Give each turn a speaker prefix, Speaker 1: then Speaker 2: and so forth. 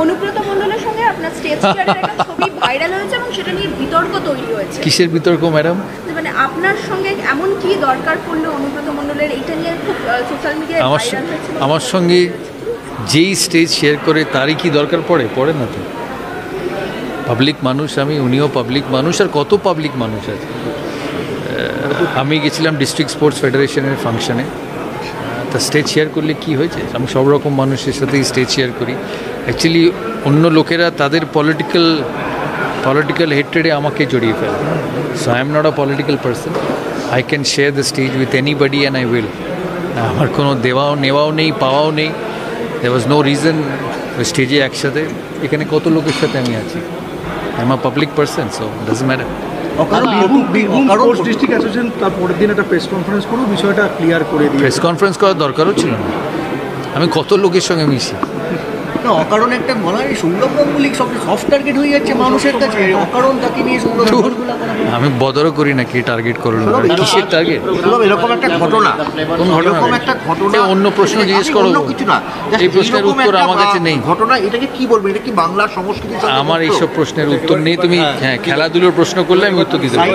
Speaker 1: অনুব্রত মণ্ডলের সঙ্গে আপনার স্টেজ শেয়ারের একটা ছবি ভাইরাল হয়েছে এবং সেটা নিয়ে বিতর্ক তৈরি হয়েছে।
Speaker 2: কিসের বিতর্ক ম্যাডাম?
Speaker 1: মানে আপনার সঙ্গে এমন কি দরকার পড়লো অনুব্রত মণ্ডলের, এটা নিয়ে খুব সোশ্যাল মিডিয়ায় ভাইরাল হয়েছে।
Speaker 2: আমার সঙ্গে যেই স্টেজ শেয়ার করে তারই কি দরকার পড়ে না তো। পাবলিক মানুষ আমি, উনিও পাবলিক মানুষ, আর কত পাবলিক মানুষ আছে। আমি গেছিলাম ডিস্ট্রিক্ট স্পোর্টস ফেডারেশনের ফাংশনে, তা স্টেজ শেয়ার করলে কি হয়েছে? আমি সব রকম মানুষের সাথেই স্টেজ শেয়ার করি। অ্যাকচুয়ালি অন্য লোকেরা তাদের পলিটিক্যাল হেট্রেডে আমাকে জড়িয়ে ফেলে। So I am not a political person. I can share the stays with anybody and I will. আমার কোনো দেওয়াও নেওয়াও নেই, পাওয়াও নেই। দেয়ার ওয়াজ নো রিজন স্টেজে একসাথে। এখানে কত লোকের সাথে আমি আছি। I am a public person, so doesn't matter.
Speaker 3: Birbhum district association তার পরের দিন একটা প্রেস কনফারেন্স করে বিষয়টা ক্লিয়ার করে দিয়ে।
Speaker 2: প্রেস কনফারেন্স করার দরকারও ছিল না। আমি কত লোকের সঙ্গে মিশি।
Speaker 4: না, অকারণ একটা বলা হয় সৌরভ গাঙ্গুলি সফট টার্গেট হয়ে যাচ্ছে মানুষের কাছে, অকারণ তাকে নিয়ে সৌরভ।
Speaker 2: আমি বদরও করি না কি টার্গেট করলো, কিসের টার্গেট?
Speaker 4: এরকম একটা ঘটনা,
Speaker 2: কোন ঘটনা? অন্য প্রশ্ন জিজ্ঞেস করো,
Speaker 4: কিছু না,
Speaker 2: এই প্রশ্নের উত্তর আমার কাছে নেই।
Speaker 4: ঘটনা এটাকে কি বলবেন? এটা কি বাংলার সংস্কৃতি?
Speaker 2: আমার এইসব প্রশ্নের উত্তর নেই। তুমি খেলাধুলোর প্রশ্ন করলে আমি উত্তর দিতে পারি।